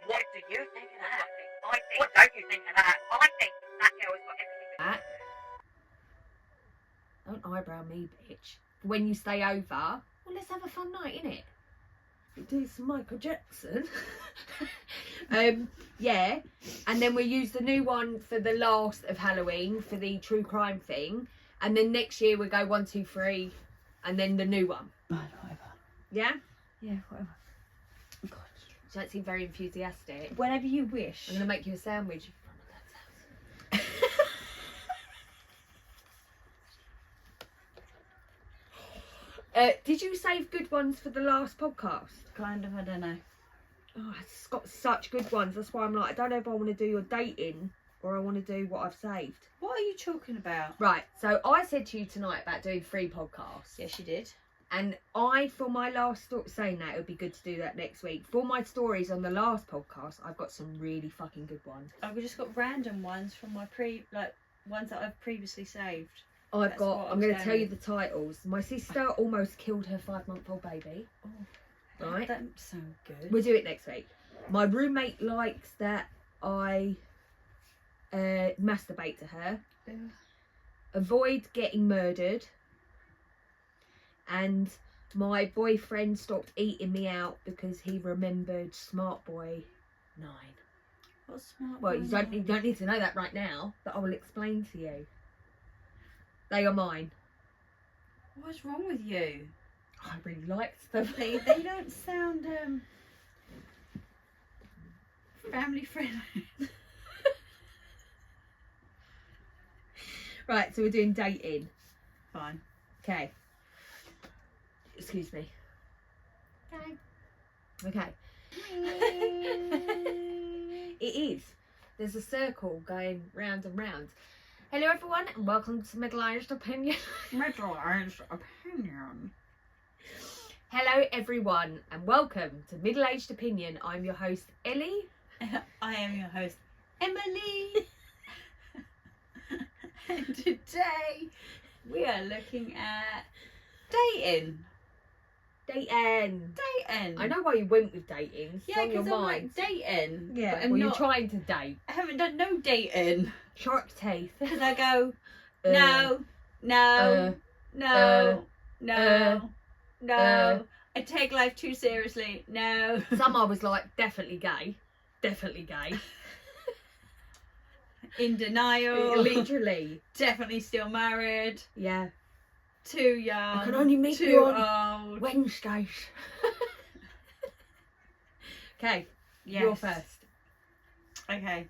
What do you think of that? What don't you think of that? I think that girl has got everything that... Don't eyebrow me, bitch. When you stay over, well, let's have a fun night, innit? We'll do some Michael Jackson. Yeah. And then we'll use the new one for the last of Halloween for the true crime thing. And then next year we'll go 1, 2, 3, and then the new one. Whatever. Yeah? Yeah, whatever. God. You don't seem very enthusiastic. Whenever you wish. I'm going to make you a sandwich. Did you save good ones for the last podcast? Kind of, I don't know. Oh, it's got such good ones. That's why I'm like, I don't know if I want to do your dating or I want to do what I've saved. What are you talking about? Right, so I said to you tonight about doing 3 podcasts. Yes, you did. And for my last saying that, it would be good to do that next week. For my stories on the last podcast, I've got some really fucking good ones. I've just got random ones from my ones that I've previously saved. I'm going to tell you the titles. My sister almost killed her 5-month-old baby. Oh, right. That sounds good. We'll do it next week. My roommate likes that I masturbate to her. Ugh. Avoid getting murdered. And my boyfriend stopped eating me out because he remembered Smart Boy 9. What's Smart Well, Boy you don't need to know that right now, but I will explain to you. They are mine. What's wrong with you? I really liked them. They don't sound family friendly. Right, so we're doing dating. Fine. Okay. Excuse me. Okay. It is. There's a circle going round and round. Hello everyone and welcome to Middle-Aged Opinion. Middle-aged opinion. Hello everyone and welcome to Middle-Aged Opinion. I'm your host Ellie. I am your host Emily. And today we are looking at dating. Dating. I know why you went with dating. It's Yeah, on your because I'm mind. like dating. Yeah, but I'm well, not, you're trying to date. I haven't done no dating. Shark teeth. Because I go, no. No. I take life too seriously. No. Some I was like, definitely gay. Definitely gay. In denial. Literally. Definitely still married. Yeah. Too young. I can only meet too you on old. Wednesdays. Okay. Yes. You're first. Okay.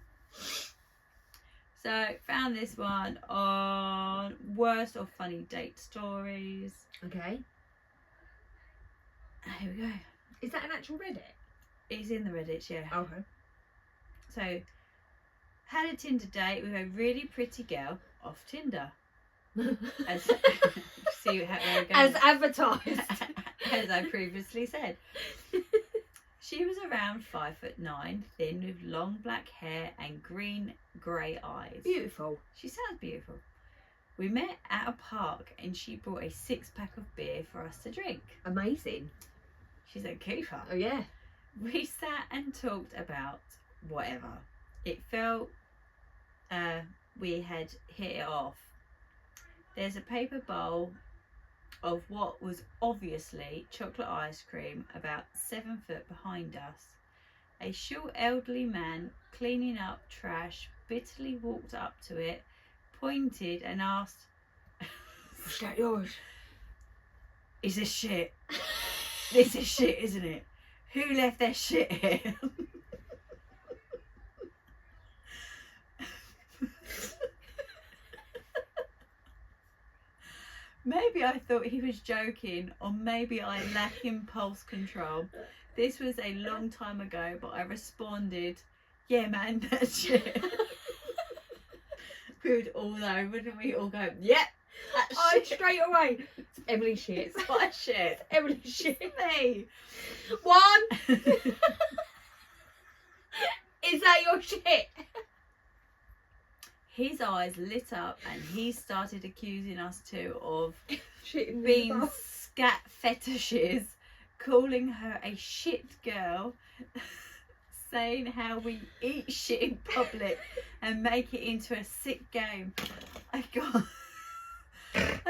So, found this one on worst or funny date stories. Okay. Here we go. Is that an actual Reddit? It's in the Reddit, yeah. Okay. So, had a Tinder date with a really pretty girl off Tinder. As see how we're going. As advertised. As I previously said. She was around 5'9", thin with long black hair and grey eyes. Beautiful. She sounds beautiful. We met at a park and she brought a 6-pack of beer for us to drink. Amazing. She's a keeper. Oh yeah. We sat and talked about whatever. It felt we had hit it off. There's a paper bowl of what was obviously chocolate ice cream about 7 foot behind us. A short elderly man cleaning up trash bitterly walked up to it, pointed and asked, Is that yours? "Is this shit? This is shit, isn't it? Who left their shit here?" Maybe I thought he was joking, or maybe I lack impulse control. This was a long time ago, but I responded, "Yeah, man, that's shit." We would all know, wouldn't we? All go, "Yeah, that's shit." Straight away. It's Emily shit. It's my shit. It's Emily shit. Me. 1. Is that your shit? His eyes lit up and he started accusing us two of Shitting being scat fetishes, calling her a shit girl, saying how we eat shit in public and make it into a sick game. I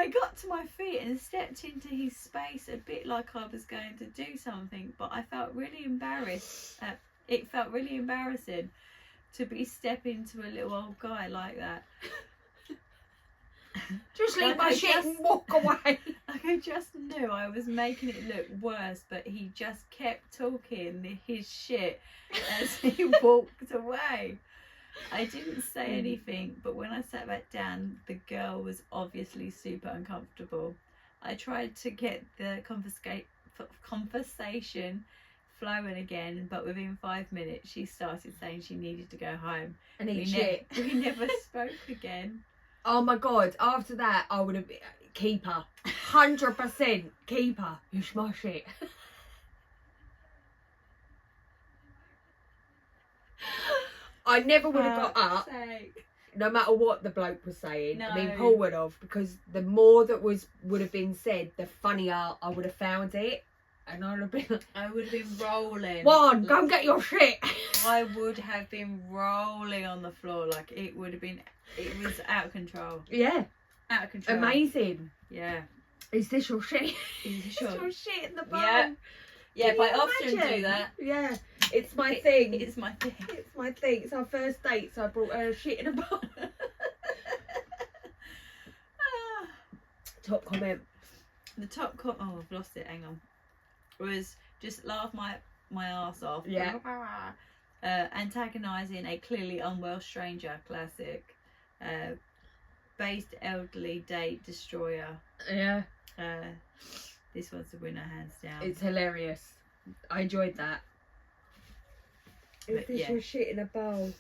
got to my feet and stepped into his space a bit like I was going to do something, but I felt really embarrassed. It felt really embarrassing to be stepping to a little old guy like that. Just leave my shit and walk away. Like I just knew I was making it look worse, but he just kept talking his shit as he walked away. I didn't say anything, but when I sat back down, the girl was obviously super uncomfortable. I tried to get the conversation flowing again, but within 5 minutes she started saying she needed to go home. And eat shit. We never spoke again. Oh my God, after that I would have been, keep her. 100% keep her. You my shit. I never would have got up, no matter what the bloke was saying. No. I mean, Paul would have, because the more that would have been said, the funnier I would have found it. And I would have been like, I would have been rolling. Juan, go and get your shit. I would have been rolling on the floor. Like it would have been, it was out of control. Yeah. Out of control. Amazing. Yeah. Is this your shit? Is this your shit in the bowl? Yeah. Yeah, Can but I you often imagine? do that. Yeah. It's my thing. It's my thing. It's my thing. It's our first date, so I brought her shit in a bowl. Top comment. The top comment. Oh, I've lost it. Hang on. Was just laugh my ass off. Yeah. Antagonising a clearly unwell stranger. Classic. Based elderly date destroyer. Yeah. This one's the winner, hands down. It's hilarious. I enjoyed that. Is But, this yeah. your shit in a bowl?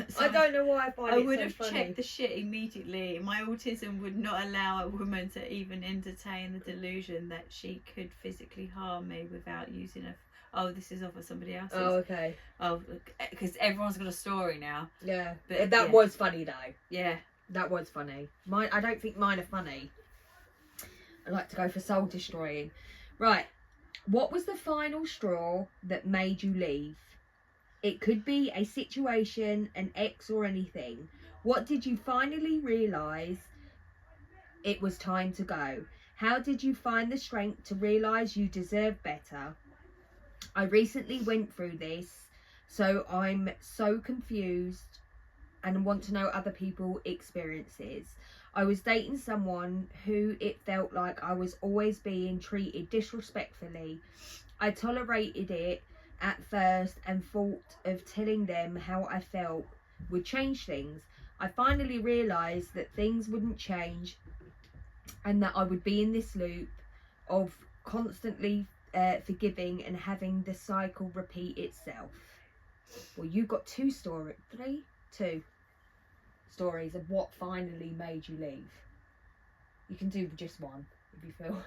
So I don't know why I find I it would so have funny. checked the shit immediately. My autism would not allow a woman to even entertain the delusion that she could physically harm me without using a... Oh, this is off of somebody else's. Oh, okay. Oh, because everyone's got a story now. Yeah. But, that yeah. was funny though. Yeah. That was funny. Mine, I don't think mine are funny. I like to go for soul destroying. Right. What was the final straw that made you leave? It could be a situation, an ex, or anything. What did you finally realise it was time to go? How did you find the strength to realise you deserve better? I recently went through this, so I'm so confused and want to know other people's experiences. I was dating someone who it felt like I was always being treated disrespectfully. I tolerated it at first and thought of telling them how I felt would change things. I finally realised that things wouldn't change and that I would be in this loop of constantly forgiving and having the cycle repeat itself. Well, you got two stories of what finally made you leave. You can do just one if you feel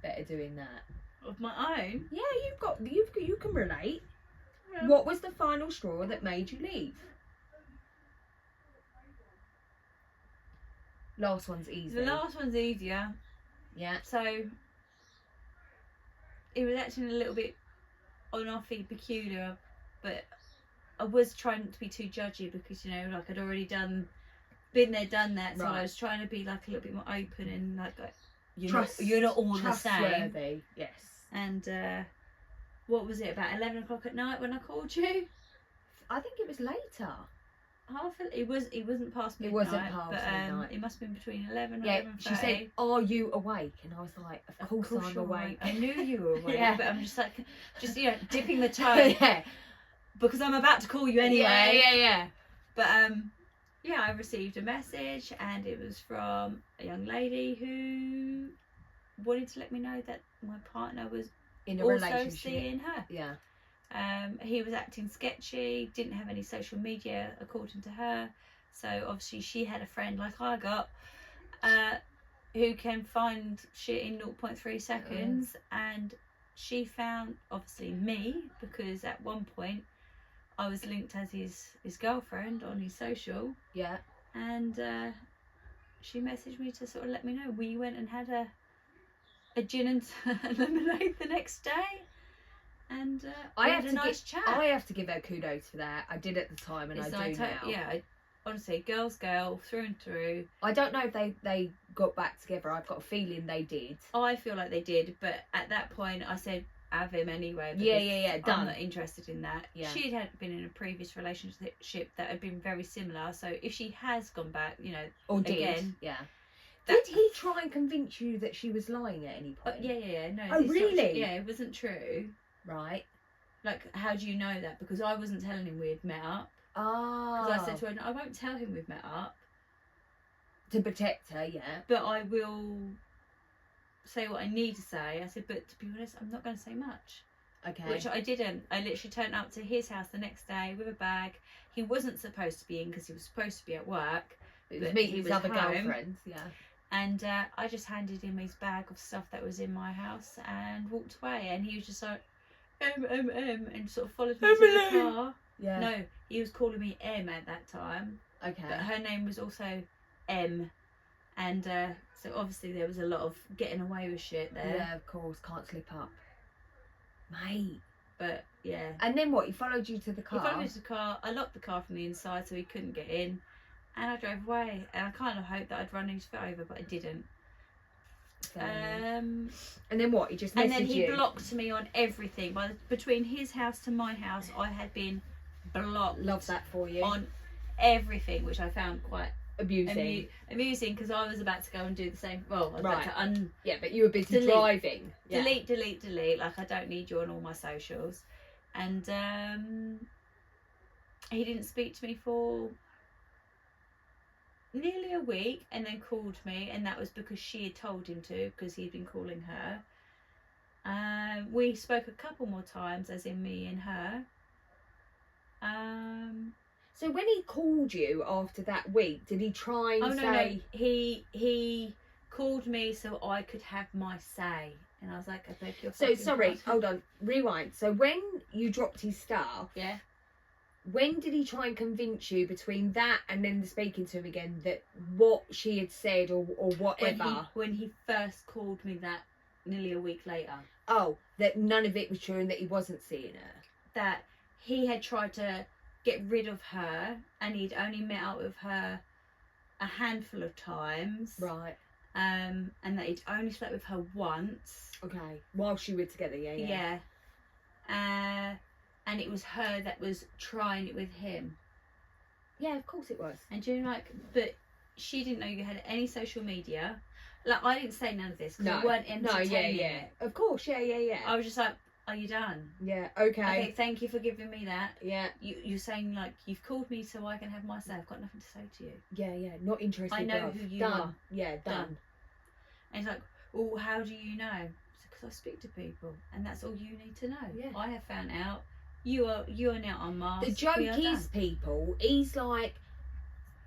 better doing that. Of my own? Yeah, you can relate. Yeah. What was the final straw that made you leave? Last one's easy. The last one's easier. Yeah. So it was actually a little bit on-offy, peculiar, but I was trying to be too judgy because, you know, like I'd already been there, done that. So Right. I was trying to be like a little bit more open and like Trust- you're not all the same. Trustworthy. Yes. And what was it, about 11 o'clock at night when I called you? I think it was later. It wasn't past midnight. It wasn't past but, midnight. It must have been between 11 Yeah. and 11:30. She said, "Are you awake?" And I was like, "Of course I'm you're awake." I knew you were awake, Yeah. but I'm just like, you know, dipping the toe Yeah. because I'm about to call you anyway. Yeah. But yeah, I received a message and it was from a young lady who wanted to let me know that my partner was In a also relationship. seeing her. Yeah. He was acting sketchy, didn't have any social media according to her, so obviously she had a friend like I got who can find shit in 0.3 seconds, and she found obviously me because at one point I was linked as his girlfriend on his social. Yeah. And she messaged me to sort of let me know. We went and had a gin and lemonade the next day. and I we have had to a nice chat. I have to give her kudos for that. I did at the time, and It's I do now. Yeah, honestly, girl through and through. I don't know if they got back together. I've got a feeling they did. I feel like they did, but at that point, I said, have him anyway. Yeah. Done. I'm not interested in that. Yeah. She had been in a previous relationship that had been very similar. So if she has gone back, you know, Or did. again, Yeah. Did he try and convince you that she was lying at any point? Yeah. No. Oh, it's not really? yeah, it wasn't true. Right. Like, how do you know that? Because I wasn't telling him we'd met up. Ah. Because I said to her, no, I won't tell him we've met up. To protect her, yeah. But I will say what I need to say. I said, but to be honest, I'm not going to say much. Okay. Which I didn't. I literally turned up to his house the next day with a bag. He wasn't supposed to be in because he was supposed to be at work. It was but meeting he his was other home. girlfriends, yeah. And I just handed him his bag of stuff that was in my house and walked away. And he was just like, and sort of followed me to the car. Yeah. No, he was calling me M at that time. Okay. But her name was also M. And so obviously there was a lot of getting away with shit there. Yeah, of course. Can't slip up. Mate. But yeah. And then what? He followed you to the car? He followed me to the car. I locked the car from the inside so he couldn't get in. And I drove away. And I kind of hoped that I'd run his foot over, but I didn't. And then what? He just messaged and then he you? blocked me on everything. Between his house to my house, I had been blocked. Love that for you. On everything, which I found quite amusing. Amusing because I was about to go and do the same. Well, I was Right. about to Yeah, but you were busy driving. Yeah. delete. Like, I don't need you on all my socials. And he didn't speak to me for nearly a week, and then called me, and that was because she had told him to, because he'd been calling her. We spoke a couple more times, as in me and her. So when he called you after that week, did he try and say... No. He called me so I could have my say. And I was like, I beg your So, fucking sorry, pardon. hold on, rewind. So when you dropped his stuff, Yeah. when did he try and convince you between that and then speaking to him again that what she had said or whatever? When he first called me that nearly a week later. Oh, that none of it was true and that he wasn't seeing her. That he had tried to get rid of her and he'd only met up with her a handful of times. Right. And that he'd only slept with her once. Okay. While she were together, yeah. And it was her that was trying it with him. Yeah, of course it was. And you know, like, but she didn't know you had any social media. Like, I didn't say none of this because I weren't entertaining it. Of course, yeah. I was just like, are you done? Yeah, okay. Okay, thank you for giving me that. Yeah. You're saying, like, you've called me so I can have my say. I've got nothing to say to you. Yeah, not interested. I know bruv. who you done. are. Yeah, done. And he's like, well, how do you know? Because I speak to people, and that's all you need to know. Yeah. I have found out you are now unmasked. The joke is, done. people, he's like,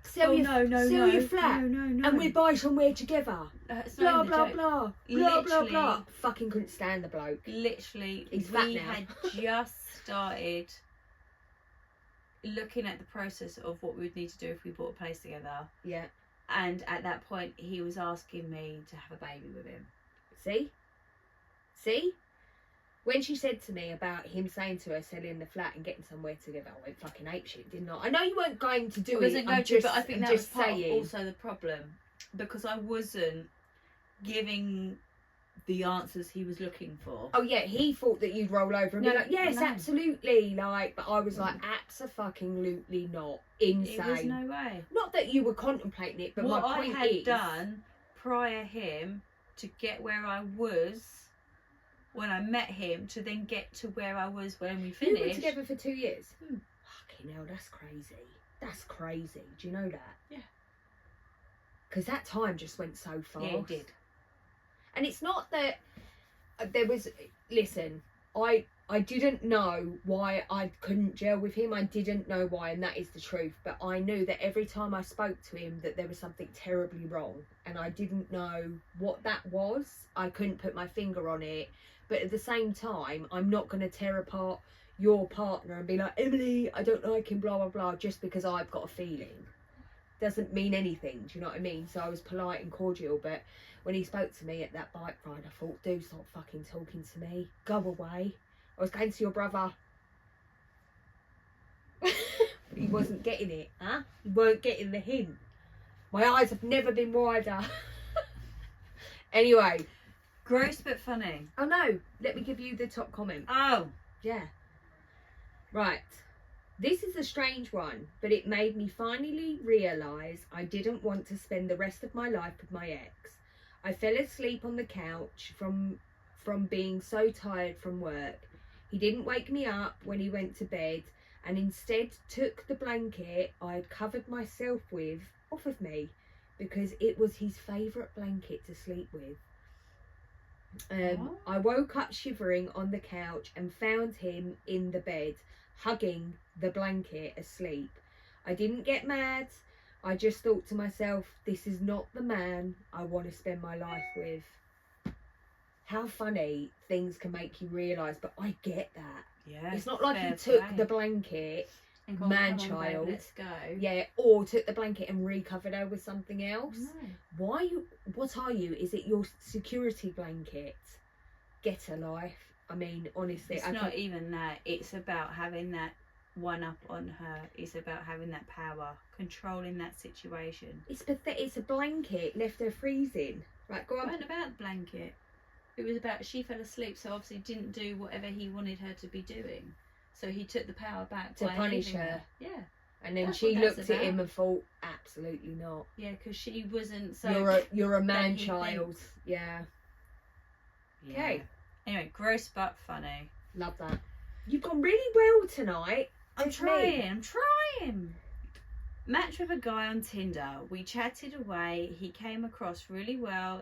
sell Oh, your no, flat, no. and we buy somewhere together. It's Blah not blah even a blah joke. blah blah Literally. blah. Fucking couldn't stand the bloke. Literally, He's fat we now. had just started looking at the process of what we would need to do if we bought a place together. Yeah. And at that point, he was asking me to have a baby with him. See? When she said to me about him saying to her selling the flat and getting somewhere together, I went fucking apeshit, didn't I? I know you weren't going to do it. Wasn't going to, but I think that was part of saying. also the problem, because I wasn't giving the answers he was looking for. Oh yeah, he thought that you'd roll over and be like, yes, absolutely, like, but I was like, abso-fucking-lutely not. Insane. It was no way. Not that you were contemplating it, but what my point I had is, done prior him to get where I was when I met him to then get to where I was when we finished. You were together for 2 years. Fucking hell, that's crazy. That's crazy. Do you know that? Yeah. Because that time just went so fast. Yeah, it did. And it's not that there was... Listen, I didn't know why I couldn't gel with him. I didn't know why, and that is the truth. But I knew that every time I spoke to him that there was something terribly wrong. And I didn't know what that was. I couldn't put my finger on it. But at the same time, I'm not going to tear apart your partner and be like, Emily, I don't like him, blah, blah, blah, just because I've got a feeling. Doesn't mean anything, do you know what I mean? So I was polite and cordial, but when he spoke to me at that bike ride, I thought, do stop fucking talking to me. Go away. I was going to your brother. He wasn't getting it, huh? He weren't getting the hint. My eyes have never been wider. Anyway. Gross but funny. Oh no, let me give you the top comment. Oh. Yeah. Right. This is a strange one, but it made me finally realise I didn't want to spend the rest of my life with my ex. I fell asleep on the couch from being so tired from work. He didn't wake me up when he went to bed and instead took the blanket I had covered myself with off of me because it was his favourite blanket to sleep with. I woke up shivering on the couch and found him in the bed, hugging the blanket, asleep. I didn't get mad. I just thought to myself, this is not the man I want to spend my life with. How funny things can make you realise, but I get that. Yeah. It's not like he took the blanket, and gone, man-child, let's go. yeah, or took the blanket and recovered her with something else. No. What are you? Is it your security blanket? Get a life. I mean, honestly. It's not even that. It's about having that one up on her. It's about having that power, controlling that situation. It's pathetic. It's a blanket left her freezing. Right, go It on. wasn't about the blanket. It was about she fell asleep, so obviously didn't do whatever he wanted her to be doing. So he took the power back To by punish leaving her. Yeah. And then That's she what that's looked at him about. and thought, absolutely not. Yeah, because she wasn't so. You're a then man he child. thinks. Yeah. Yeah. Okay. Anyway, gross but funny. Love that. You've gone really well tonight. I'm Just me. trying. Matched with a guy on Tinder. We chatted away. He came across really well.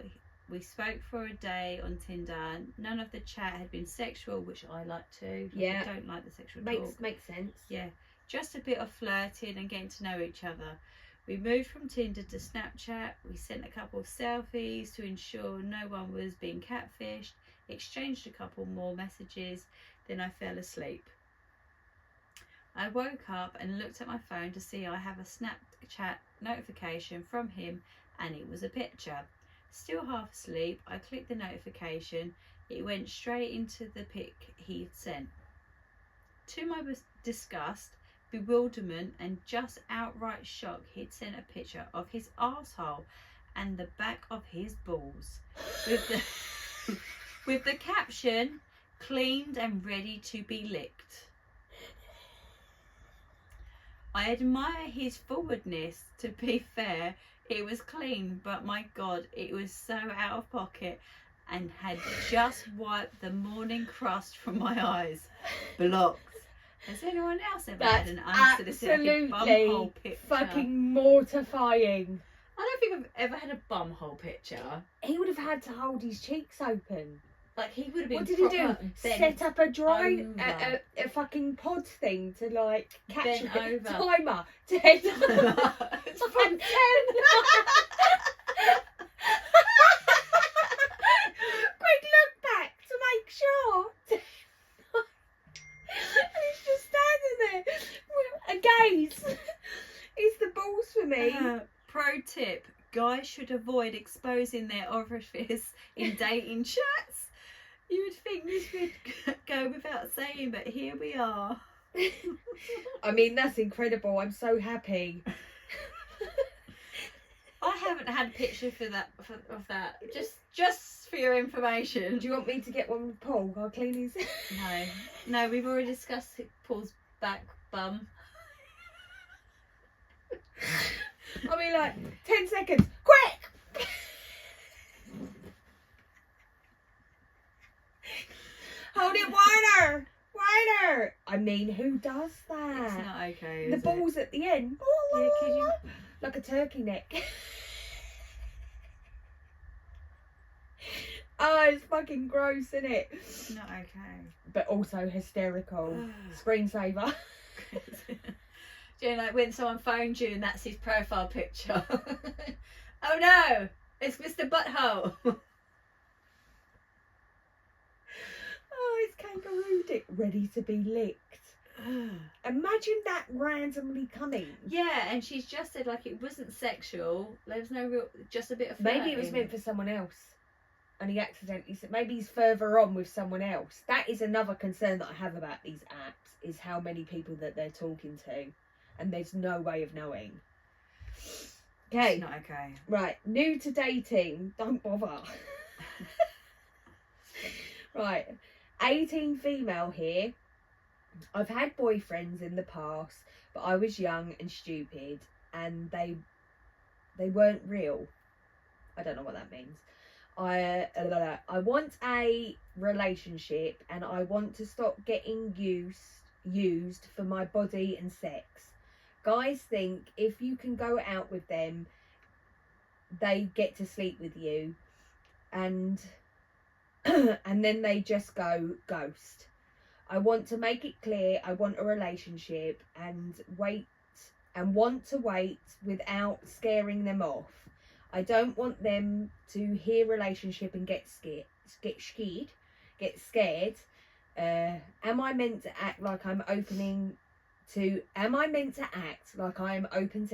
We spoke for a day on Tinder. None of the chat had been sexual, which I like too. Yeah. I don't like the sexual talk. Makes sense. Yeah. Just a bit of flirting and getting to know each other. We moved from Tinder to Snapchat. We sent a couple of selfies to ensure no one was being catfished. Exchanged a couple more messages. Then I fell asleep. I woke up and looked at my phone to see I have a Snapchat notification from him, and it was a picture. Still half asleep, I clicked the notification. It went straight into the pic he had sent. To my disgust, bewilderment and just outright shock, he'd sent a picture of his arsehole and the back of his balls with the caption, cleaned and ready to be licked. I admire his forwardness. To be fair, it was clean, but my God, it was so out of pocket and had just wiped the morning crust from my eyes. Blocked. Has anyone else ever had an unsolicited bumhole picture? Fucking mortifying. I don't think I've ever had a bumhole picture. He would have had to hold his cheeks open. Like, he would have been. What did he do? Set up a over. a fucking pod thing to like catch Bent a over. timer. Dead. It's from 10. Quick look back to make sure. And he's just standing there with a gaze. It's the balls for me. Pro tip: guys should avoid exposing their orifice in dating chats. You would think this would go without saying, but here we are. I mean, that's incredible. I'm so happy. I haven't had a picture of that. Just for your information. Do you want me to get one with Paul? I'll clean his. No, we've already discussed Paul's back bum. I'll be like, 10 seconds, quick! Hold it wider! Wider! I mean, who does that? It's not okay. The is balls at the end. Yeah, could you? Like a turkey neck. Oh, it's fucking gross, isn't it? It's not okay. But also hysterical. Screensaver. Do you know, like when someone phones you and that's his profile picture? Oh no, it's Mr. Butthole. Oh, it's kangaroo dick ready to be licked. Imagine that randomly coming. Yeah, and she's just said like it wasn't sexual. There was no real, just a bit of flirting. Maybe it was meant for someone else. and he accidentally said, maybe he's further on with someone else. That is another concern that I have about these apps, is how many people that they're talking to, and there's no way of knowing. Okay. It's not okay. Right, new to dating, don't bother. Right, 18 female here. I've had boyfriends in the past, but I was young and stupid, and they weren't real. I don't know what that means. I want a relationship, and I want to stop getting used for my body and sex. Guys think if you can go out with them, they get to sleep with you, and and then they just go ghost. I want to make it clear I want a relationship and want to wait without scaring them off. I don't want them to hear relationship and get scared. Am I meant to act like I'm open to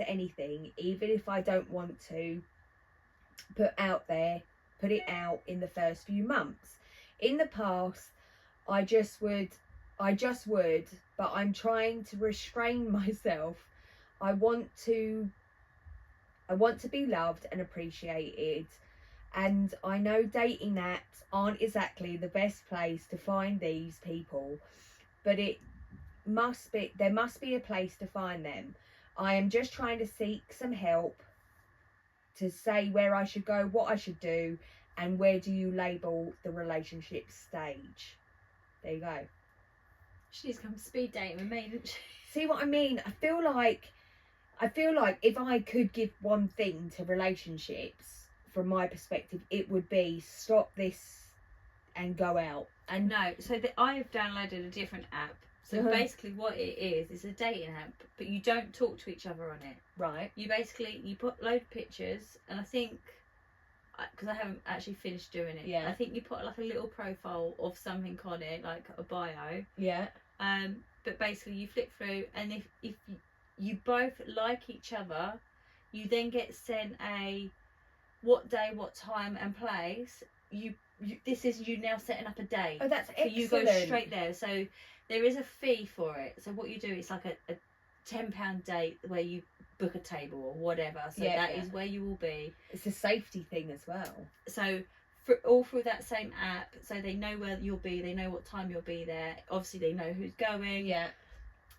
anything, even if I don't want to put it out in the first few months? In the past, I just would, but I'm trying to restrain myself. I want to be loved and appreciated, and I know dating apps aren't exactly the best place to find these people, but there must be a place to find them. I am just trying to seek some help to say where I should go, what I should do, and where do you label the relationship stage. There you go. She needs to come speed dating with me, didn't she? See what I mean? I feel like if I could give one thing to relationships, from my perspective, it would be stop this and go out. And no, so I've downloaded a different app. So basically what it is a dating app, but you don't talk to each other on it. Right. You put load of pictures, and I think, because I haven't actually finished doing it, yeah, I think you put like a little profile of something on it, like a bio. Yeah. But basically you flip through, and if you both like each other, you then get sent a what day, what time and place. This is you now setting up a date. Oh, that's excellent. So you go straight there. So there is a fee for it. So what you do is like a £10 date where you book a table or whatever. So that is where you will be. It's a safety thing as well. So all through that same app, so they know where you'll be, they know what time you'll be there. Obviously they know who's going. Yeah.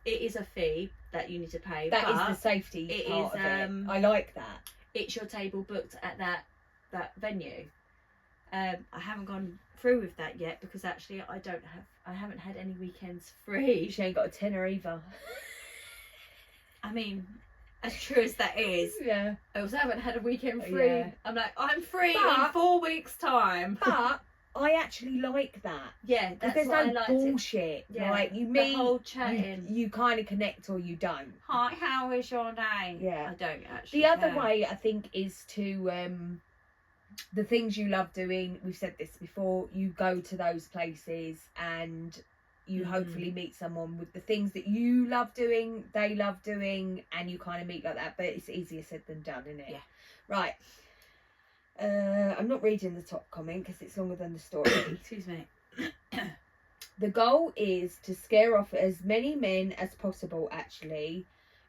It is a fee that you need to pay. That is the safety part of it. I like that. It's your table booked at that venue. I haven't gone through with that yet because actually I haven't had any weekends free. She ain't got a tenner either. I mean, as true as that is, yeah, I also haven't had a weekend free. Yeah. I'm like, I'm free but, in 4 weeks' time. But I actually like that. Yeah, that's there's what no I liked bullshit. Yeah. Like you meet, the whole chatting. You kind of connect or you don't. Hi, how is your day? Yeah, I don't actually. The other way I think is to the things you love doing. We've said this before. You go to those places and you hopefully meet someone with the things that you love doing, they love doing, and you kind of meet like that. But it's easier said than done, isn't it? Yeah. Right. I'm not reading the top comment because it's longer than the story. Excuse me. The goal is to scare off as many men as possible, actually.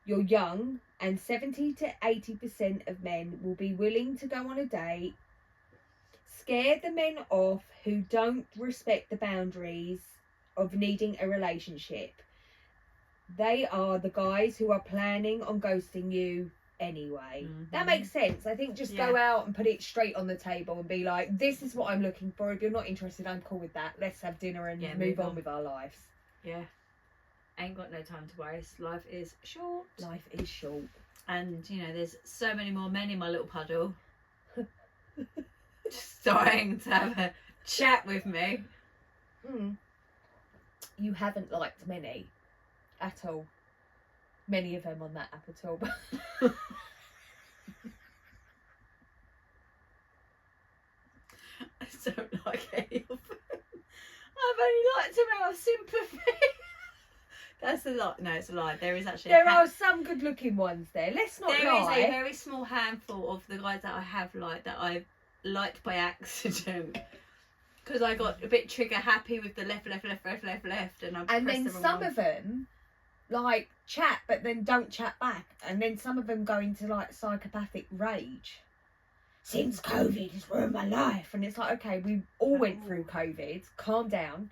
You're young, and 70 to 80% of men will be willing to go on a date. Scare the men off who don't respect the boundaries of needing a relationship. They are the guys who are planning on ghosting you anyway. That makes sense. I think just go out and put it straight on the table and be like, this is what I'm looking for. If you're not interested, I'm cool with that. Let's have dinner and move on with our lives. Yeah. Ain't got no time to waste. Life is short. Life is short. And, you know, there's so many more men in my little puddle just starting to have a chat with me. You haven't liked many at all. Many of them on that app at all. I don't like any of them. I've only liked them out of sympathy. That's a lot. No, it's a lie. There is actually there are some good looking ones there. Let's not lie. There is a very small handful of the guys that I have liked that I've liked by accident. Because I got a bit trigger happy with the left, and I And pressed then the wrong some one. of them, like, chat, but then don't chat back. And then some of them go into, like, psychopathic rage. Since COVID has ruined my life. And it's like, okay, we all went through COVID. Calm down.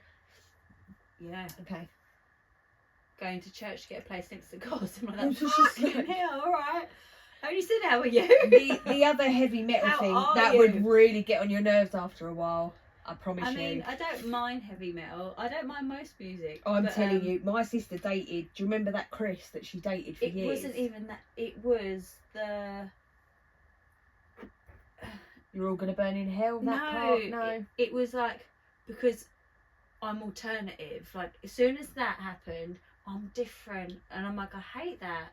Yeah. Okay. Going to church to get a place next to God. I'm like, It's just fucking like- hell, alright. I only said, how are you? The other heavy metal How thing, are that you? would really get on your nerves after a while. I promise I you. mean, I don't mind heavy metal. I don't mind most music. I'm but, telling you, my sister dated. Do you remember that Chris that she dated for it years? wasn't even that. It was the. You're all gonna burn in hell. That part? No. It was like, because I'm alternative. Like, as soon as that happened, I'm different, and I'm like, I hate that.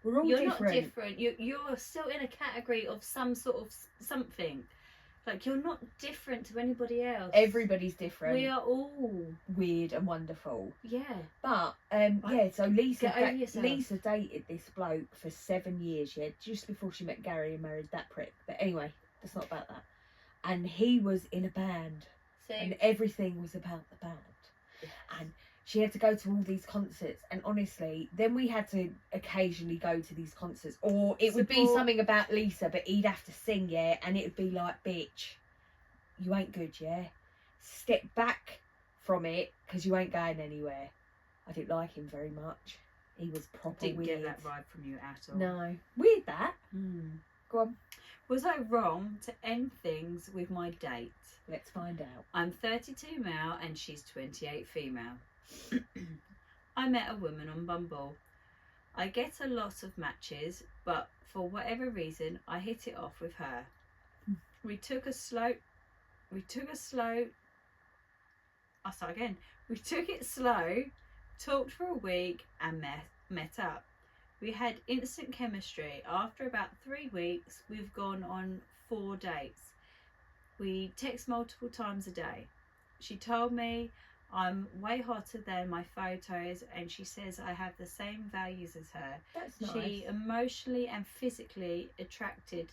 We're all You're different. not different. You're still in a category of some sort of something. Like, you're not different to anybody else. Everybody's different. We are all weird and wonderful. Yeah. But yeah, so Lisa Get over yourself. Lisa dated this bloke for 7 years, yeah, just before she met Gary and married that prick. But anyway, it's not about that. And he was in a band, and everything was about the band. Yeah. And she had to go to all these concerts, and honestly, then we had to occasionally go to these concerts, or it would be Support. something about Lisa, but he'd have to sing, yeah, and it would be like, bitch, you ain't good, yeah? Step back from it, because you ain't going anywhere. I didn't like him very much. He was proper Didn't weird. get that vibe from you at all. No. Weird that. Hmm. Go on. Was I wrong to end things with my date? Let's find out. I'm 32 male and she's 28 female. I met a woman on Bumble. I get a lot of matches, but for whatever reason, I hit it off with her. We took it slow. I'll start again. We took it slow, talked for a week, and met up. We had instant chemistry. After about 3 weeks, we've gone on 4 dates. We text multiple times a day. She told me I'm way hotter than my photos, and she says I have the same values as her. That's nice. She emotionally and physically attracted,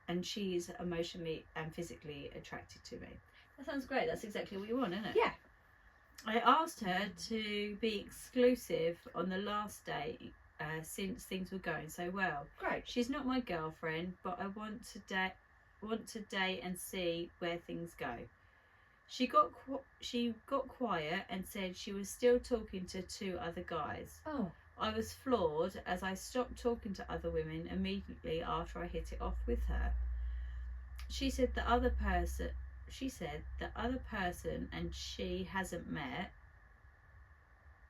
and she's emotionally and physically attracted to me. That sounds great. That's exactly what you want, isn't it? Yeah. I asked her to be exclusive on the last date since things were going so well. Great. She's not my girlfriend, but I want to date and see where things go. She got quiet and said she was still talking to 2 other guys. Oh. I was floored as I stopped talking to other women immediately after I hit it off with her. She said the other person and she hasn't met.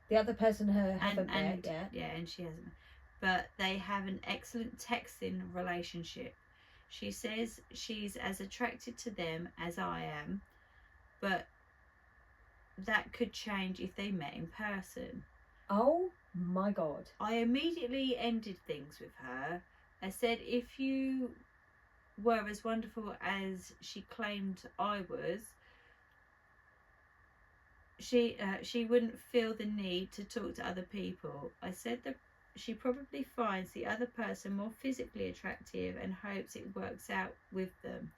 The other person haven't met yet. Yeah, and she hasn't met. But they have an excellent texting relationship. She says she's as attracted to them as I am, but that could change if they met in person. Oh my God. I immediately ended things with her. I said, if you were as wonderful as she claimed I was, she wouldn't feel the need to talk to other people. I said that she probably finds the other person more physically attractive and hopes it works out with them.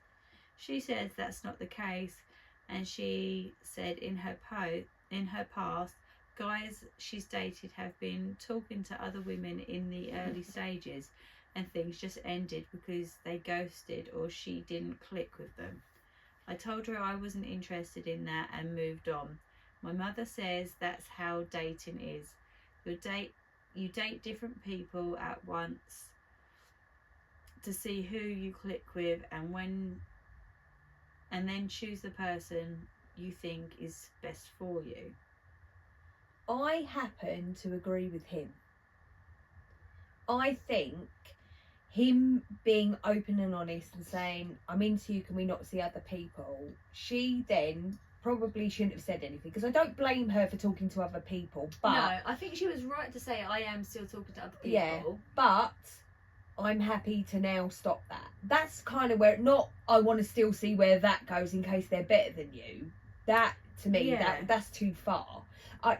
She says that's not the case, and she said in her past, guys she's dated have been talking to other women in the early stages, and things just ended because they ghosted or she didn't click with them. I told her I wasn't interested in that and moved on. My mother says that's how dating is. You date different people at once to see who you click with, and then choose the person you think is best for you. I happen to agree with him. I think him being open and honest and saying, I'm into you, can we not see other people? She then probably shouldn't have said anything, because I don't blame her for talking to other people, but No, I think she was right to say I am still talking to other people. yeah, but I'm happy to now stop that. That's kind of where, not I want to still see where that goes in case they're better than you. That to me. Yeah. That's too far.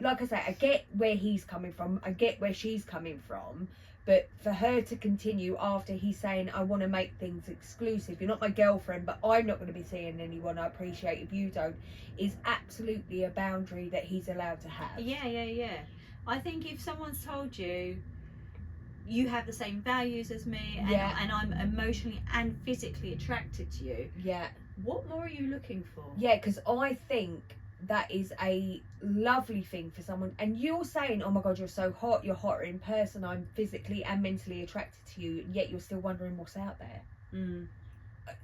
Like I say, I get where he's coming from. I get where she's coming from. But for her to continue after he's saying, I want to make things exclusive, you're not my girlfriend, but I'm not going to be seeing anyone, I appreciate if you don't, is absolutely a boundary that he's allowed to have. Yeah. I think if someone's told you, you have the same values as me, and I'm emotionally and physically attracted to you, Yeah. what more are you looking for? Yeah, because I think that is a lovely thing for someone, and you're saying, oh my god, you're so hot, you're hotter in person, I'm physically and mentally attracted to you, and yet you're still wondering what's out there.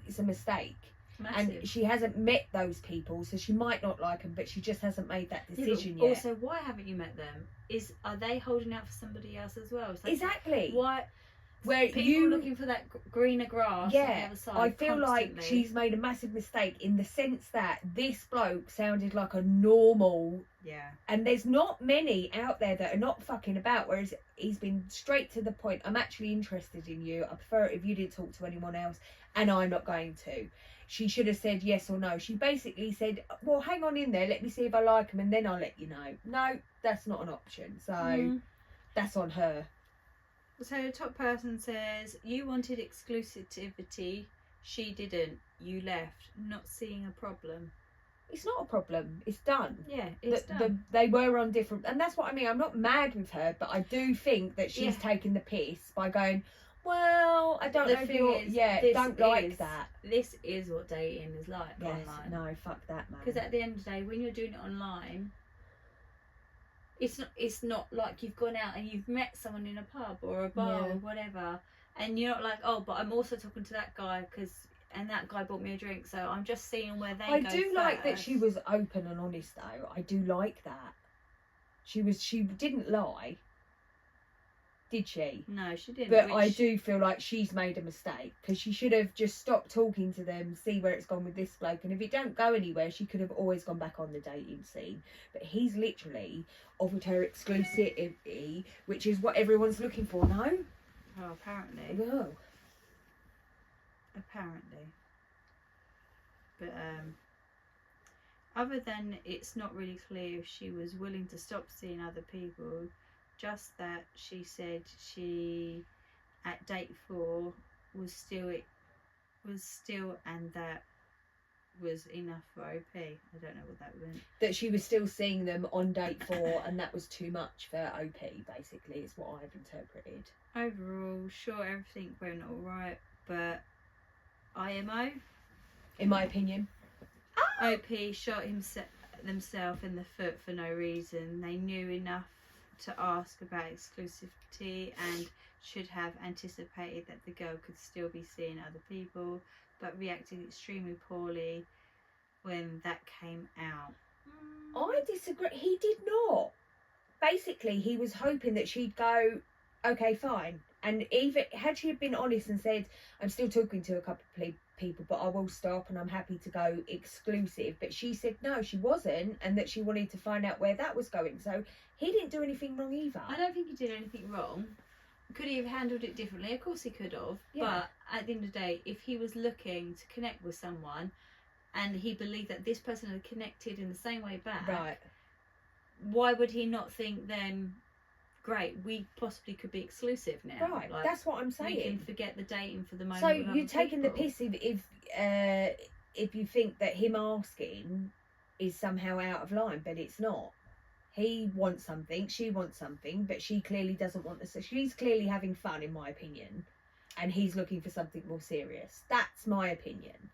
It's a mistake. Massive. And she hasn't met those people, so she might not like them, but she just hasn't made that decision yet. Also, why haven't you met them? Are they holding out for somebody else as well? It's like, exactly. Why? Where people looking for that greener grass on the other side. I feel constantly. like she's made a massive mistake in the sense that this bloke sounded like a normal. Yeah. And there's not many out there that are not fucking about, whereas he's been straight to the point. I'm actually interested in you. I prefer it if you didn't talk to anyone else, and I'm not going to. She should have said yes or no. She basically said, well, hang on in there, let me see if I like him, and then I'll let you know. No, that's not an option. So that's on her. So the top person says, you wanted exclusivity, she didn't, you left, not seeing a problem. It's not a problem. It's done. Yeah, it's done. They were on different, and that's what I mean. I'm not mad with her, but I do think that she's taking the piss by going, well, I don't know if you're, don't like that. This is what dating is like online. No, fuck that, man. Because at the end of the day, when you're doing it online, it's not like you've gone out and you've met someone in a pub or a bar or whatever, and you're not like, oh, but I'm also talking to that guy and that guy bought me a drink, so I'm just seeing where they go. I do like that she was open and honest, though. I do like that. She didn't lie, did she? No, she didn't. But I do feel like she's made a mistake, because she should have just stopped talking to them, see where it's gone with this bloke, and if it don't go anywhere, she could have always gone back on the dating scene. But he's literally offered her exclusivity, which is what everyone's looking for, no? Oh, apparently. Well. Apparently. But other than it's not really clear if she was willing to stop seeing other people, just that she said she at date 4 was still and that was enough for OP. I don't know what that meant. That she was still seeing them on date 4 and that was too much for OP, basically, is what I've interpreted. Overall, sure, everything went alright, but IMO, in my opinion, OP shot themselves in the foot for no reason. They knew enough to ask about exclusivity and should have anticipated that the girl could still be seeing other people, but reacted extremely poorly when that came out. I disagree. He did not. Basically, he was hoping that she'd go, okay, fine. And even had she been honest and said, I'm still talking to a couple of people, but I will stop and I'm happy to go exclusive. But she said no, she wasn't, and that she wanted to find out where that was going. So he didn't do anything wrong either. I don't think he did anything wrong. Could he have handled it differently? Of course he could have. Yeah. But at the end of the day, if he was looking to connect with someone and he believed that this person had connected in the same way back, right, why would he not think then, great, we possibly could be exclusive now? Right, like, that's what I'm saying. We can forget the dating for the moment. So you're taking the piss if you think that him asking is somehow out of line, but it's not. He wants something, she wants something, but she clearly doesn't want this. So she's clearly having fun, in my opinion, and he's looking for something more serious. That's my opinion.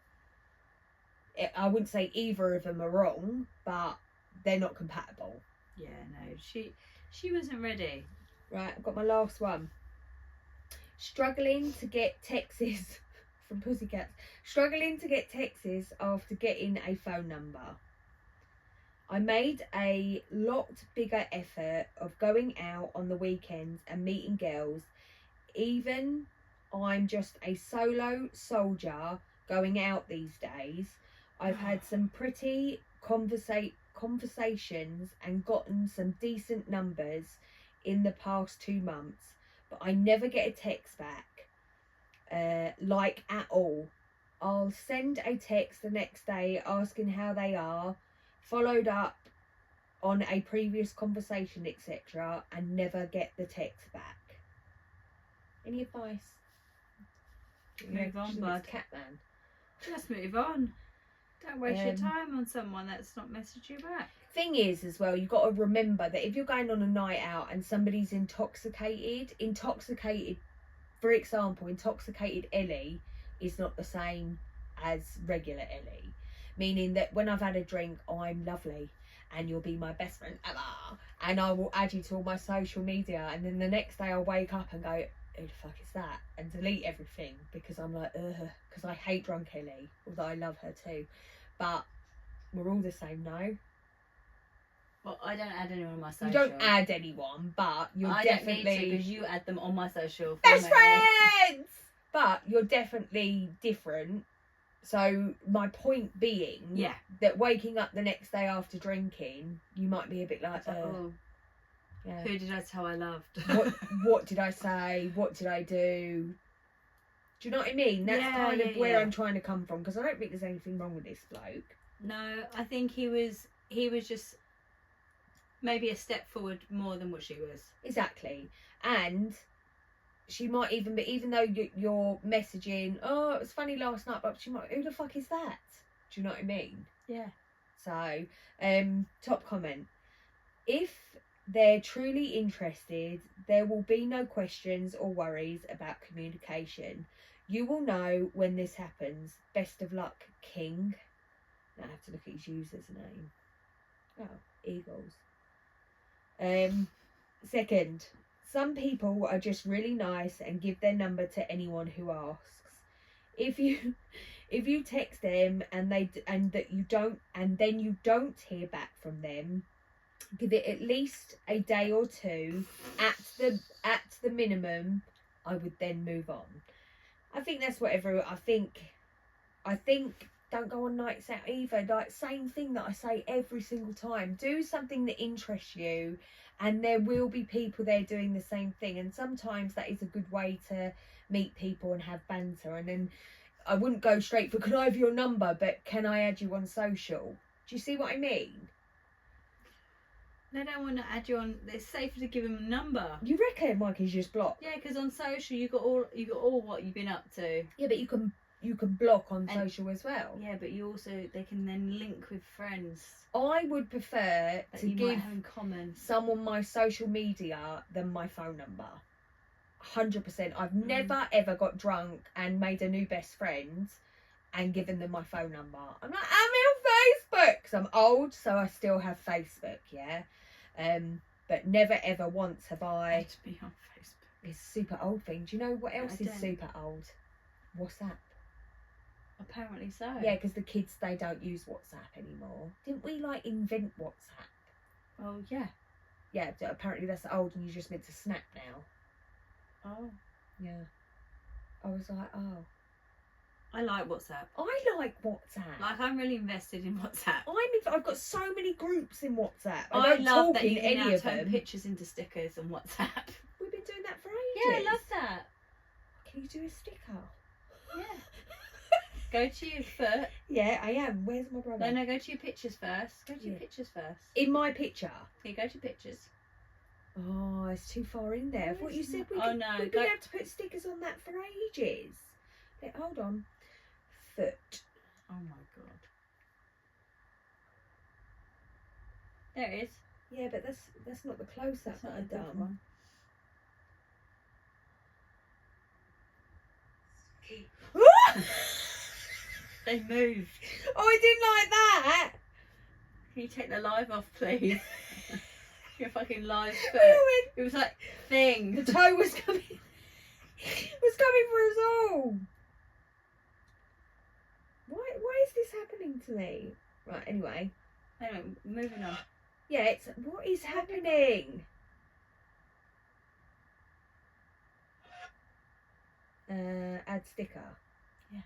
I wouldn't say either of them are wrong, but they're not compatible. Yeah, no, she wasn't ready. Right, I've got my last one. Struggling to get texts from Pussycats. Struggling to get texts after getting a phone number. I made a lot bigger effort of going out on the weekends and meeting girls. Even I'm just a solo soldier going out these days. I've had some pretty conversations and gotten some decent numbers in the past 2 months, but I never get a text back, like at all. I'll send a text the next day asking how they are, followed up on a previous conversation, etc., and never get the text back. Any advice? Move on, bud. Catman. Just move on. Don't waste your time on someone that's not messaged you back. Thing is, as well, you've got to remember that if you're going on a night out and somebody's intoxicated, for example, intoxicated Ellie is not the same as regular Ellie. Meaning that when I've had a drink, I'm lovely and you'll be my best friend ever. And I will add you to all my social media. And then the next day I'll wake up and go, who the fuck is that? And delete everything because I'm like, ugh. Because I hate drunk Ellie, although I love her too. But we're all the same, no? Well, I don't add anyone on my social. You don't add anyone, but you're definitely... don't need to because you add them on my social. Best friends! But you're definitely different. So my point being that waking up the next day after drinking, you might be a bit like, oh, yeah. Who did I tell I loved? what did I say? What did I do? Do you know what I mean? That's kind of where I'm trying to come from, because I don't think there's anything wrong with this bloke. No, I think he was just maybe a step forward more than what she was. Exactly. And she might even be, even though you're messaging, oh, it was funny last night, but she might, who the fuck is that? Do you know what I mean? Yeah. So, top comment. If they're truly interested, there will be no questions or worries about communication. You will know when this happens. Best of luck, King. Now I have to look at his user's name. Oh, Eagles. Second, some people are just really nice and give their number to anyone who asks. If you text them and then you don't hear back from them, give it at least a day or two at the minimum. I would then move on. I think that's whatever. I think don't go on nights out either. Like, same thing that I say every single time. Do something that interests you, and there will be people there doing the same thing. And sometimes that is a good way to meet people and have banter. And then I wouldn't go straight for, can I have your number, but can I add you on social? Do you see what I mean? They don't want to add you on. It's safer to give them a number. You reckon Mikey's just blocked? Yeah, because on social you got all what you've been up to. Yeah, but you can block on social as well. Yeah, but they can then link with friends. I would prefer to give in common someone my social media than my phone number. 100%. I've never ever got drunk and made a new best friend and given them my phone number. I'm like, I'm on Facebook because I'm old, so I still have Facebook. Yeah, but never ever once have I. To be on Facebook. It's a super old thing. Do you know what else is super old? WhatsApp. Apparently so. Yeah, because the kids, they don't use WhatsApp anymore. Didn't we invent WhatsApp? Oh yeah. Yeah, apparently that's old and you're just meant to snap now. Oh. Yeah. I was like, oh. I like WhatsApp. I like WhatsApp. Like, I'm really invested in WhatsApp. I've got so many groups in WhatsApp. I love that you can any now of turn them. pictures into stickers on WhatsApp. We've been doing that for ages. Yeah, I love that. Can you do a sticker? Yeah. Go to your foot. Yeah, I am. Where's my brother? No, go to your pictures first. Go to your pictures first. In my picture? Yeah, go to pictures. Oh, it's too far in there. I thought you said we'd been able to put stickers on that for ages. Wait, hold on. Foot. Oh my god. There it is. Yeah, but that's not the close-up that I've done. One. They moved. Oh, I didn't like that. Can you take the live off, please? Your fucking live foot. It was like thing. The toe was coming. Was coming for us all. Why is this happening to me? Right. Anyway. Moving on. Yeah. What is happening? Add sticker. Yeah.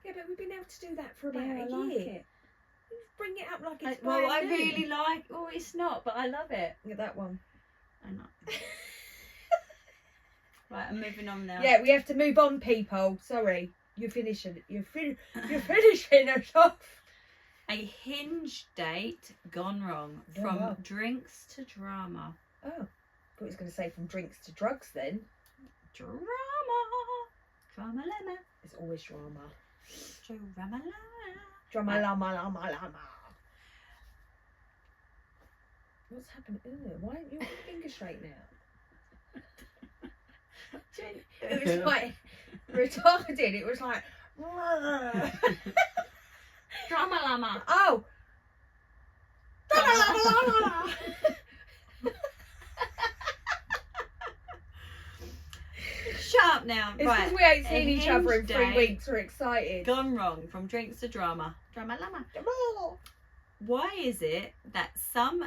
Yeah, but we've been able to do that for about a I like year. it. You bring it up like it's Well, I brand new. really like. Oh, it's not, but I love it. Look at that one. I know. Right, I'm moving on now. Yeah, we have to move on, people. Sorry, you're finishing. You're finishing us off. A hinge date gone wrong. Oh, From wow. drinks to drama. Oh, I thought it was going to say from drinks to drugs then. Drama. Drama llama. It's always drama. Drama llama. Drama lama lama lama. What's happened? Ew, why aren't your finger straight now? It was like retarded. It was like Drama llama. oh. Drama lama lama. Shut up now. It's Right. because we ain't A seen each other in hinge 3 date weeks. We're excited. Gone wrong. From drinks to drama. Drama llama. Why is it that some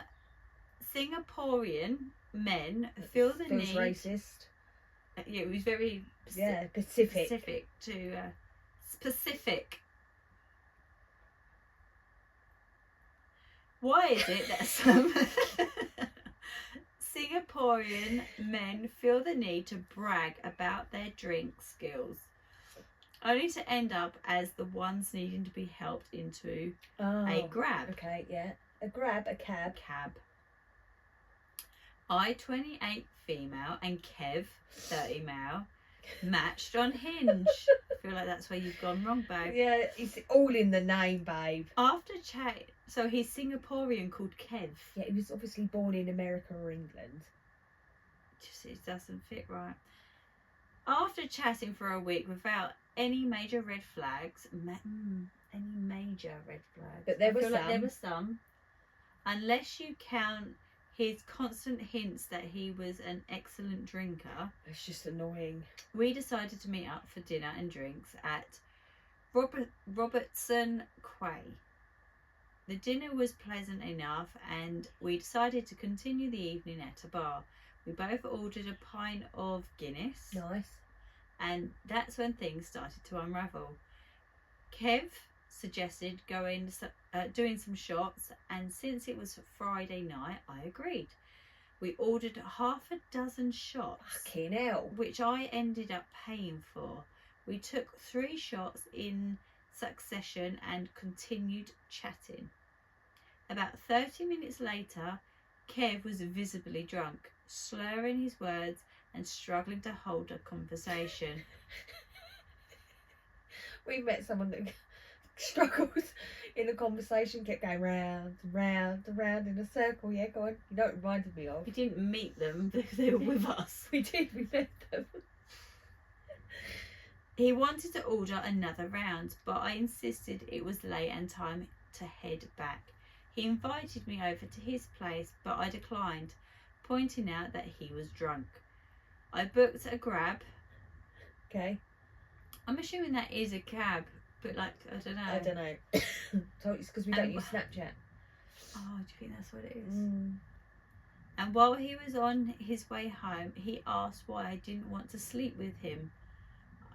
Singaporean men feel the Feels need? racist. Yeah, it was very Yeah, Pacific. specific to specific. Why is it that some Singaporean men feel the need to brag about their drink skills, only to end up as the ones needing to be helped into Oh, a grab? okay, yeah. A grab, a cab. I, 28 female, and Kev, 30 male, matched on Hinge. I feel like that's where you've gone wrong, babe. Yeah, it's all in the name, babe. After chat, so he's Singaporean called Kev. Yeah, he was obviously born in America or England. Just it doesn't fit right. After chatting for a week without any major red flags, any major red flags. But there I were feel like there some. were some. Unless you count his constant hints that he was an excellent drinker, It's just annoying. we decided to meet up for dinner and drinks at Robertson Quay. The dinner was pleasant enough and we decided to continue the evening at a bar. We both ordered a pint of Guinness, Nice. and that's when things started to unravel. Kev suggested doing some shots, and since it was Friday night, I agreed. We ordered half a dozen shots, Fucking hell. which I ended up paying for. We took 3 shots in succession and continued chatting. About 30 minutes later, Kev was visibly drunk, slurring his words and struggling to hold a conversation. We met someone that struggled in the conversation, kept going round and round and round in a circle. Yeah, go on. You know what it reminded me of? We didn't meet them because they were with us. We did, we met them. He wanted to order another round, but I insisted it was late and time to head back. He invited me over to his place, but I declined, pointing out that he was drunk. I booked a grab. Okay. I'm assuming that is a cab, but like, I don't know. I don't know. So it's because we don't use Snapchat. Oh, do you think that's what it is? Mm. And while he was on his way home, he asked why I didn't want to sleep with him.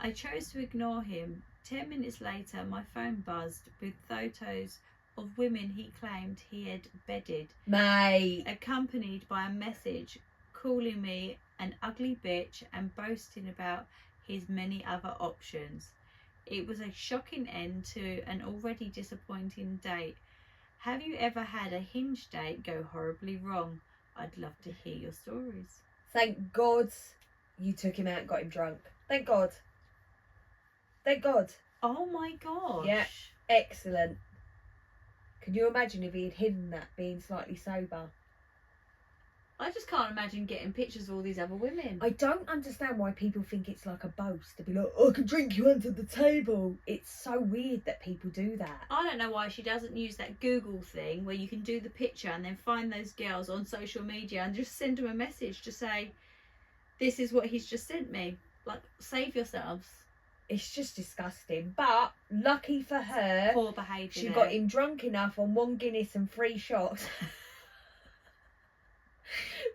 I chose to ignore him. 10 minutes later, my phone buzzed with photos of women he claimed he had bedded, Mate. accompanied by a message calling me an ugly bitch and boasting about his many other options. It was a shocking end to an already disappointing date. Have you ever had a Hinge date go horribly wrong? I'd love to hear your stories. Thank God you took him out and got him drunk. Thank God. Thank God. Oh my gosh. Yeah. Excellent. Can you imagine if he had hidden that, being slightly sober? I just can't imagine getting pictures of all these other women. I don't understand why people think it's like a boast to be like, oh, I can drink you under the table. It's so weird that people do that. I don't know why she doesn't use that Google thing where you can do the picture and then find those girls on social media and just send them a message to say, this is what he's just sent me. Like, save yourselves. It's just disgusting. But lucky for her, Poor behaviour. she got him drunk enough on 1 Guinness and 3 shots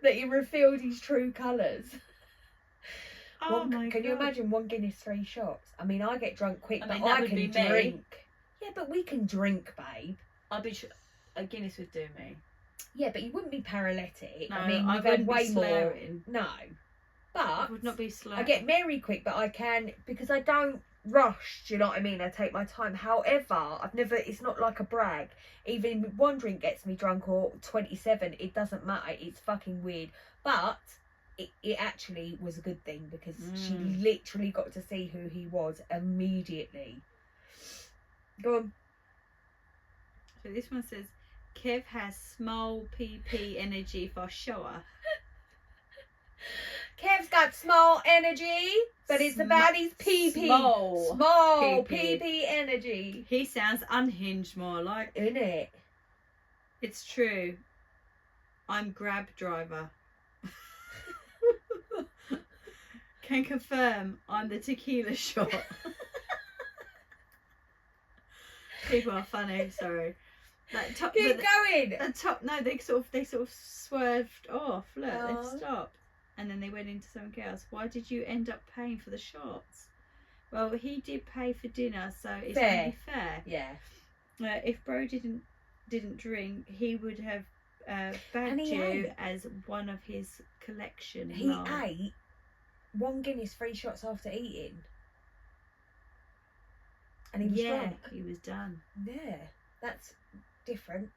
that he revealed his true colours. Oh my Can God. you imagine 1 Guinness, 3 shots? I mean, I get drunk quick, I but mean, that I would can be me. drink. Yeah, but we can drink, babe. A Guinness would do me. Yeah, but you wouldn't be paralytic. No, I mean, I you've had wouldn't way be more. slurring. No. I But would not be slow. I get merry quick, but I can, because I don't rushed, do you know what I mean? I take my time. However, it's not like a brag. Even one drink gets me drunk or 27, it doesn't matter. It's fucking weird. But it actually was a good thing because she literally got to see who he was immediately. Go on. So this one says, Kev has small PP energy for sure. Kev's got small energy, but it's about his PP. Small PP energy. He sounds unhinged more like. Isn't it? It's true. I'm Grab driver. Can confirm I'm the tequila shot. People are funny, sorry. Like, Keep going. They sort of swerved off. Look, they've stopped. And then they went into something else. Why did you end up paying for the shots? Well, he did pay for dinner, so it's only fair. Yeah. If Bro didn't drink, he would have bagged you as one of his collection. He ate 1 Guinness 3 shots after eating. And he was drunk. He was done. Yeah, that's different.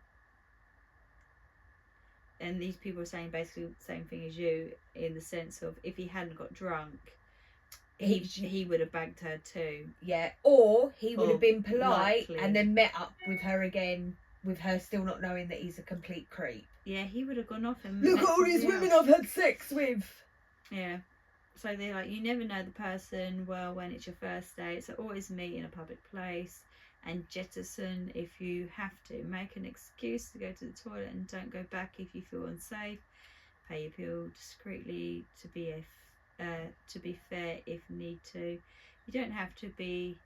And these people are saying basically the same thing as you, in the sense of if he hadn't got drunk, he would have bagged her too. Yeah, or he would have been polite and then met up with her again, with her still not knowing that he's a complete creep. Yeah, he would have gone off and look at all these women I've had sex with. Yeah. So they're like, you never know the person well when it's your first date, so always meet in a public place and jettison if you have to. Make an excuse to go to the toilet and don't go back if you feel unsafe. Pay your bill discreetly to be fair if need to. You don't have to be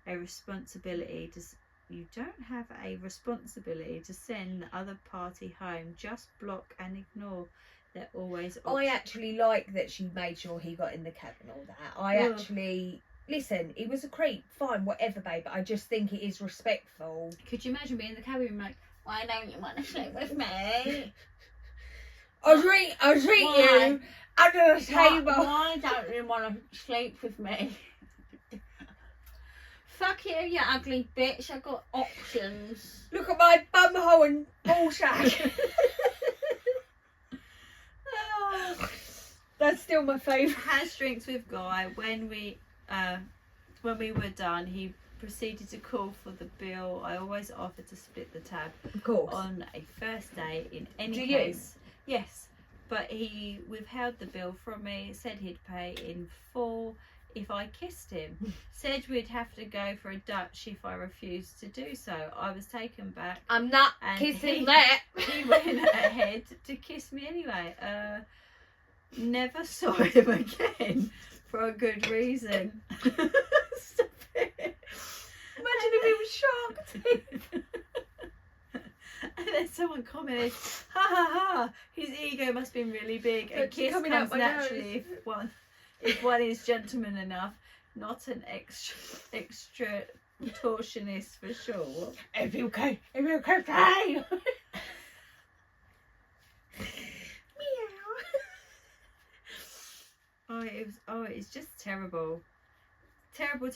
a responsibility to. You don't have a responsibility to send the other party home. Just block and ignore. They're always. I actually like that she made sure he got in the cab and all that. Actually. Listen, he was a creep, fine, whatever, babe, but I just think it is respectful. Could you imagine being in the cabin like, why don't you want to sleep with me? I'll treat you under the table. Why don't you want to sleep with me? Fuck you, you ugly bitch, I've got options. Look at my bumhole and ballsack. That's still my favourite. Has drinks with Guy. When we were done, he proceeded to call for the bill. I always offer to split the tab. Of course. On a first date, in any Do case. You? Yes. But he withheld the bill from me, said he'd pay in full if I kissed him. Said we'd have to go for a Dutch if I refused to do so. I was taken back. I'm not kissing that. He went ahead to kiss me anyway. Never saw him again for a good reason. Stop it. Imagine if he was shocked. And then someone commented, ha ha ha, his ego must be really big and kiss comes naturally if one is gentleman enough, not an extra contortionist for sure. If you can It's just terrible. Terrible.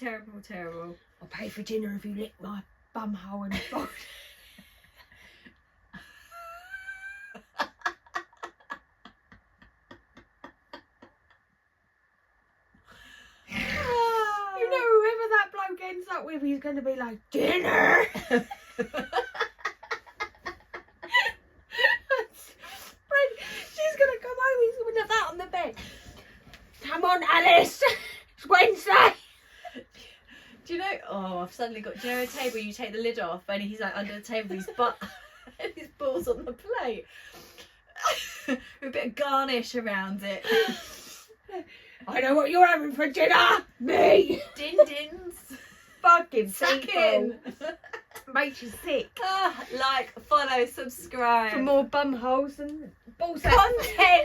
I'll pay for dinner if you lick my bumhole and body. You know, whoever that bloke ends up with, he's going to be like, dinner! She's going to come home, he's going to have that on the bed. Come on, Alice! It's Wednesday! Do you know, I've suddenly got, do you know a table you take the lid off and he's like under the table with his butt and his balls on the plate with a bit of garnish around it. I know what you're having for dinner! Me! Din-dins. Fucking Sucking. Makes you sick. Like, follow, subscribe. For more bumholes and balls. Content!